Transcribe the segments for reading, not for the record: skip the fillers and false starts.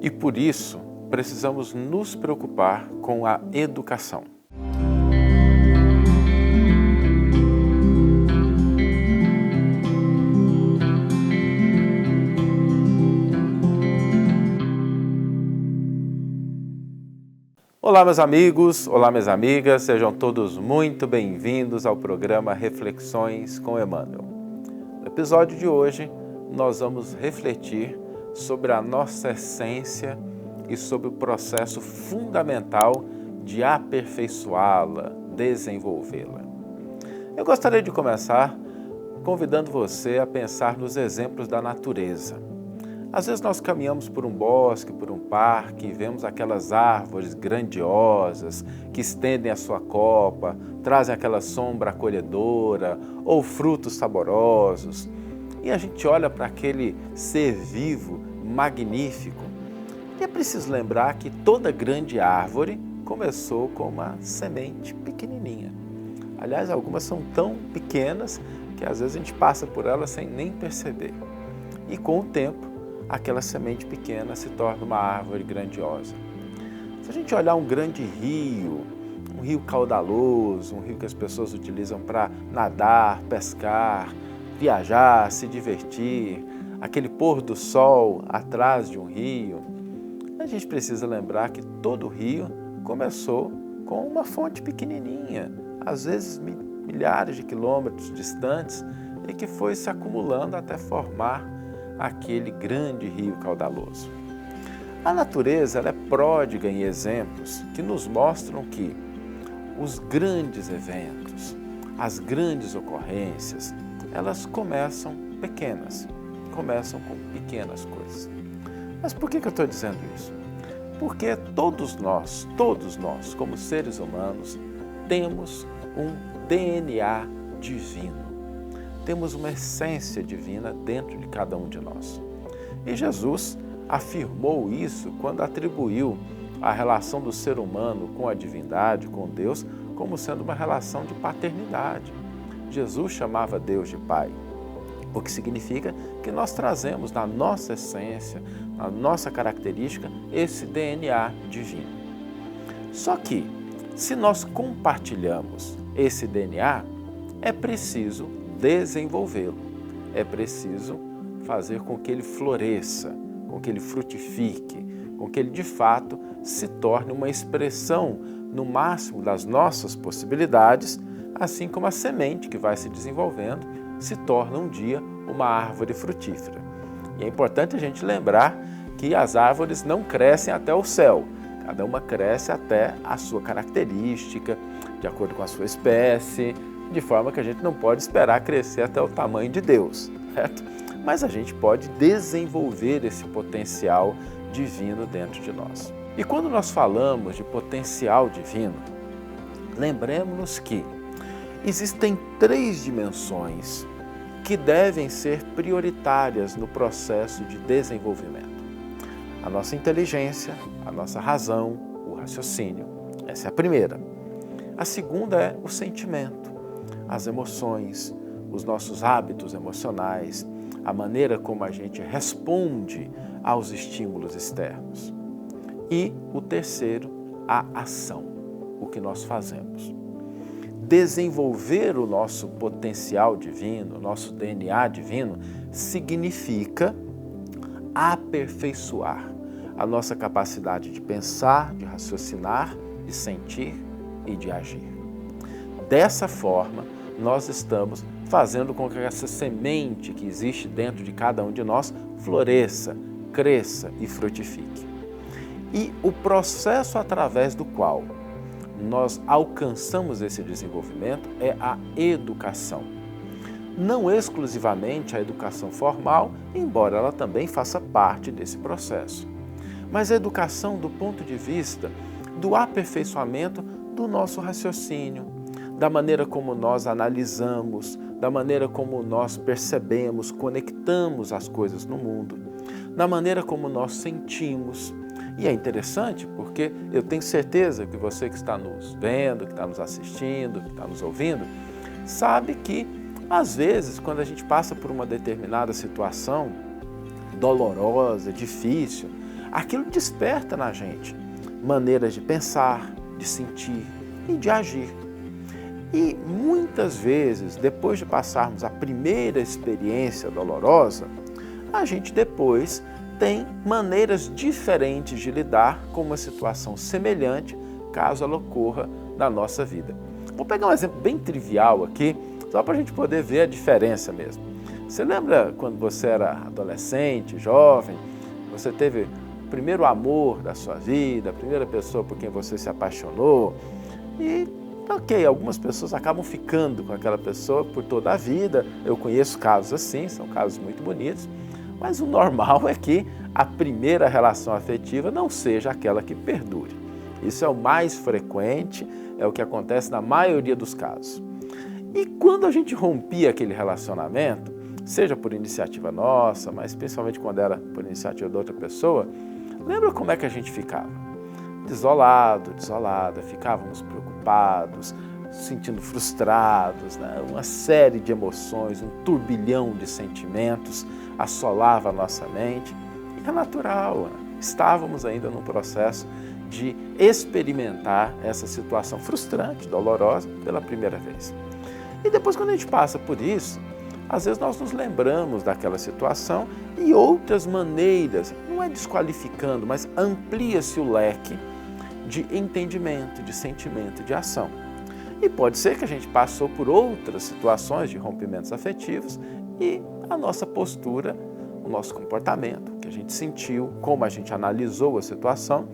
E por isso, precisamos nos preocupar com a educação. Olá, meus amigos, olá, minhas amigas, sejam todos muito bem-vindos ao programa Reflexões com Emmanuel. No episódio de hoje, nós vamos refletir sobre a nossa essência e sobre o processo fundamental de aperfeiçoá-la, desenvolvê-la. Eu gostaria de começar convidando você a pensar nos exemplos da natureza. Às vezes nós caminhamos por um bosque, por um parque, e vemos aquelas árvores grandiosas que estendem a sua copa, trazem aquela sombra acolhedora ou frutos saborosos. E a gente olha para aquele ser vivo, magnífico. E é preciso lembrar que toda grande árvore começou com uma semente pequenininha. Aliás, algumas são tão pequenas que às vezes a gente passa por elas sem nem perceber. E com o tempo, aquela semente pequena se torna uma árvore grandiosa. Se a gente olhar um grande rio, um rio caudaloso, um rio que as pessoas utilizam para nadar, pescar, viajar, se divertir, aquele pôr do sol atrás de um rio, a gente precisa lembrar que todo rio começou com uma fonte pequenininha, às vezes milhares de quilômetros distantes, e que foi se acumulando até formar aquele grande rio caudaloso. A natureza ela é pródiga em exemplos que nos mostram que os grandes eventos, as grandes ocorrências, elas começam pequenas, começam com pequenas coisas. Mas por que eu estou dizendo isso? Porque todos nós, como seres humanos, temos um DNA divino. Temos uma essência divina dentro de cada um de nós. E Jesus afirmou isso quando atribuiu a relação do ser humano com a divindade, com Deus, como sendo uma relação de paternidade. Jesus chamava Deus de Pai, o que significa que nós trazemos na nossa essência, na nossa característica, esse DNA divino. Só que, se nós compartilhamos esse DNA, é preciso desenvolvê-lo. É preciso fazer com que ele floresça, com que ele frutifique, com que ele de fato se torne uma expressão no máximo das nossas possibilidades, assim como a semente que vai se desenvolvendo se torna um dia uma árvore frutífera. E é importante a gente lembrar que as árvores não crescem até o céu, cada uma cresce até a sua característica, de acordo com a sua espécie, de forma que a gente não pode esperar crescer até o tamanho de Deus, certo? Mas a gente pode desenvolver esse potencial divino dentro de nós. E quando nós falamos de potencial divino, lembremos-nos que existem 3 dimensões que devem ser prioritárias no processo de desenvolvimento. A nossa inteligência, a nossa razão, o raciocínio. Essa é a primeira. A segunda é o sentimento. As emoções, os nossos hábitos emocionais, a maneira como a gente responde aos estímulos externos. E o terceiro, a ação, o que nós fazemos. Desenvolver o nosso potencial divino, o nosso DNA divino, significa aperfeiçoar a nossa capacidade de pensar, de raciocinar, de sentir e de agir. Dessa forma, nós estamos fazendo com que essa semente que existe dentro de cada um de nós floresça, cresça e frutifique. E o processo através do qual nós alcançamos esse desenvolvimento é a educação. Não exclusivamente a educação formal, embora ela também faça parte desse processo, mas a educação do ponto de vista do aperfeiçoamento do nosso raciocínio, da maneira como nós analisamos, da maneira como nós percebemos, conectamos as coisas no mundo, da maneira como nós sentimos. E é interessante porque eu tenho certeza que você que está nos vendo, que está nos assistindo, que está nos ouvindo, sabe que, às vezes, quando a gente passa por uma determinada situação dolorosa, difícil, aquilo desperta na gente maneiras de pensar, de sentir e de agir. E muitas vezes, depois de passarmos a primeira experiência dolorosa, a gente depois tem maneiras diferentes de lidar com uma situação semelhante, caso ela ocorra na nossa vida. Vou pegar um exemplo bem trivial aqui, só para a gente poder ver a diferença mesmo. Você lembra quando você era adolescente, jovem, você teve o primeiro amor da sua vida, a primeira pessoa por quem você se apaixonou e, ok, algumas pessoas acabam ficando com aquela pessoa por toda a vida. Eu conheço casos assim, são casos muito bonitos, mas o normal é que a primeira relação afetiva não seja aquela que perdure. Isso é o mais frequente, é o que acontece na maioria dos casos. E quando a gente rompia aquele relacionamento, seja por iniciativa nossa, mas principalmente quando era por iniciativa de outra pessoa, lembra como é que a gente ficava? Desolado, desolada, ficávamos preocupados, sentindo frustrados, né? Uma série de emoções, um turbilhão de sentimentos assolava a nossa mente. E é natural, né? Estávamos ainda num processo de experimentar essa situação frustrante, dolorosa, pela primeira vez. E depois, quando a gente passa por isso, às vezes nós nos lembramos daquela situação e outras maneiras, não é desqualificando, mas amplia-se o leque de entendimento, de sentimento, de ação. E pode ser que a gente passou por outras situações de rompimentos afetivos e a nossa postura, o nosso comportamento, que a gente sentiu, como a gente analisou a situação,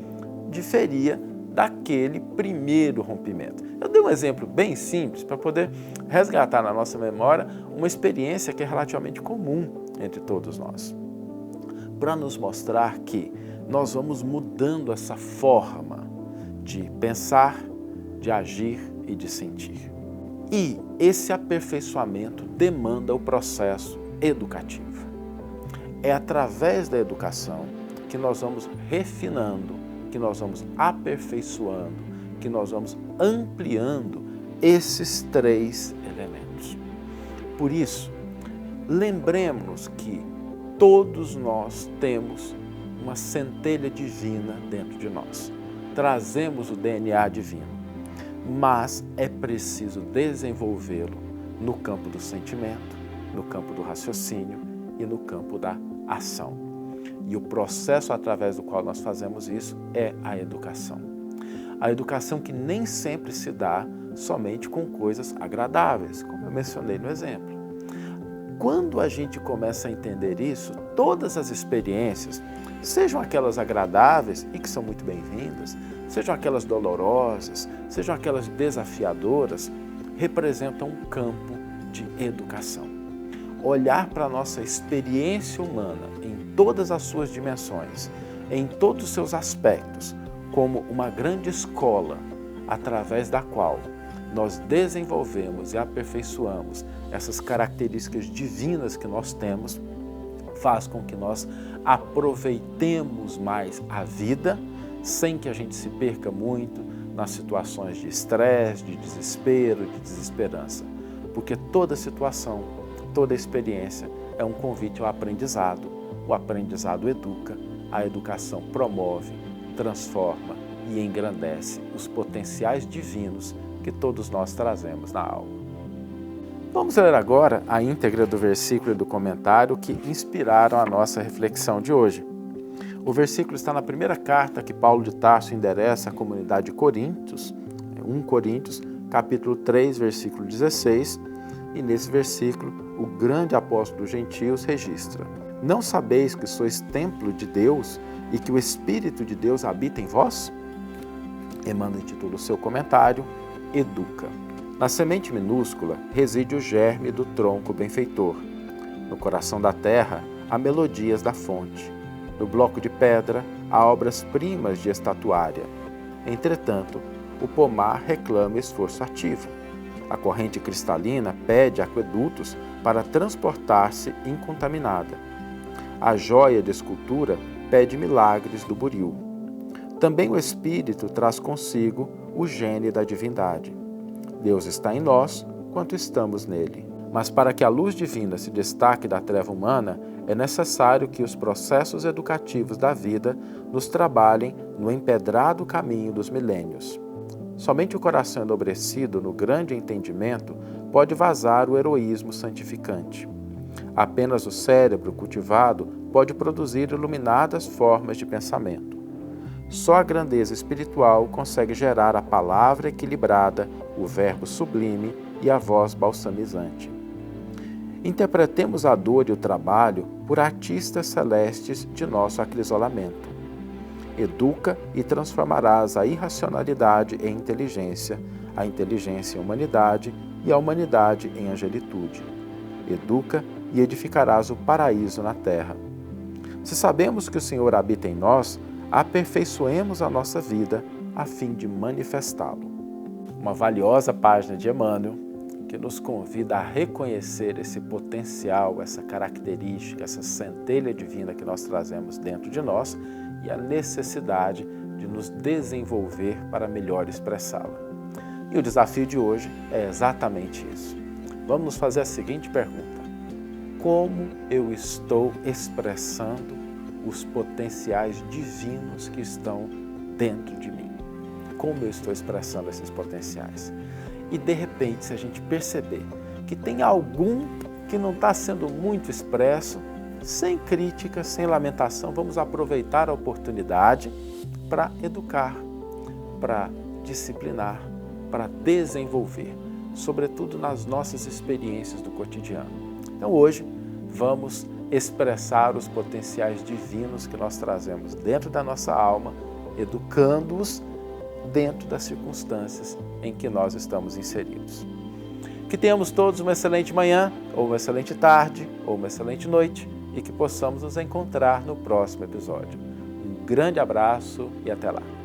diferia daquele primeiro rompimento. Eu dei um exemplo bem simples para poder resgatar na nossa memória uma experiência que é relativamente comum entre todos nós, para nos mostrar que nós vamos mudando essa forma de pensar, de agir e de sentir. E esse aperfeiçoamento demanda o processo educativo. É através da educação que nós vamos refinando, que nós vamos aperfeiçoando, que nós vamos ampliando esses três elementos. Por isso, lembremos que todos nós temos uma centelha divina dentro de nós. Trazemos o DNA divino, mas é preciso desenvolvê-lo no campo do sentimento, no campo do raciocínio e no campo da ação. E o processo através do qual nós fazemos isso é a educação. A educação que nem sempre se dá somente com coisas agradáveis, como eu mencionei no exemplo. Quando a gente começa a entender isso, todas as experiências, sejam aquelas agradáveis e que são muito bem-vindas, sejam aquelas dolorosas, sejam aquelas desafiadoras, representam um campo de educação. Olhar para a nossa experiência humana em todas as suas dimensões, em todos os seus aspectos, como uma grande escola, através da qual nós desenvolvemos e aperfeiçoamos essas características divinas que nós temos, faz com que nós aproveitemos mais a vida, sem que a gente se perca muito nas situações de estresse, de desespero, de desesperança. Porque toda situação, toda experiência é um convite ao aprendizado. O aprendizado educa, a educação promove, transforma e engrandece os potenciais divinos que todos nós trazemos na alma. Vamos ler agora a íntegra do versículo e do comentário que inspiraram a nossa reflexão de hoje. O versículo está na primeira carta que Paulo de Tarso endereça à comunidade de Coríntios, 1 Coríntios, capítulo 3, versículo 16, e nesse versículo o grande apóstolo dos gentios registra: Não sabeis que sois templo de Deus e que o Espírito de Deus habita em vós? Emmanuel intitula o seu comentário Educa. Na semente minúscula reside o germe do tronco benfeitor. No coração da terra há melodias da fonte. No bloco de pedra há obras-primas de estatuária. Entretanto, o pomar reclama esforço ativo. A corrente cristalina pede aquedutos para transportar-se incontaminada. A joia de escultura pede milagres do buril. Também o Espírito traz consigo o gene da divindade. Deus está em nós, quanto estamos nele. Mas para que a luz divina se destaque da treva humana, é necessário que os processos educativos da vida nos trabalhem no empedrado caminho dos milênios. Somente o coração enobrecido no grande entendimento pode vazar o heroísmo santificante. Apenas o cérebro cultivado pode produzir iluminadas formas de pensamento. Só a grandeza espiritual consegue gerar a palavra equilibrada, o verbo sublime e a voz balsamizante. Interpretemos a dor e o trabalho por artistas celestes de nosso acrisolamento. Educa e transformarás a irracionalidade em inteligência, a inteligência em humanidade e a humanidade em angelitude. Educa e edificarás o paraíso na terra. Se sabemos que o Senhor habita em nós, aperfeiçoemos a nossa vida a fim de manifestá-lo. Uma valiosa página de Emmanuel que nos convida a reconhecer esse potencial, essa característica, essa centelha divina que nós trazemos dentro de nós e a necessidade de nos desenvolver para melhor expressá-la. E o desafio de hoje é exatamente isso. Vamos nos fazer a seguinte pergunta: como eu estou expressando os potenciais divinos que estão dentro de mim? Como eu estou expressando esses potenciais? E de repente, se a gente perceber que tem algum que não está sendo muito expresso, sem crítica, sem lamentação, vamos aproveitar a oportunidade para educar, para disciplinar, para desenvolver, sobretudo nas nossas experiências do cotidiano. Então hoje vamos expressar os potenciais divinos que nós trazemos dentro da nossa alma, educando-os dentro das circunstâncias em que nós estamos inseridos. Que tenhamos todos uma excelente manhã, ou uma excelente tarde, ou uma excelente noite, e que possamos nos encontrar no próximo episódio. Um grande abraço e até lá!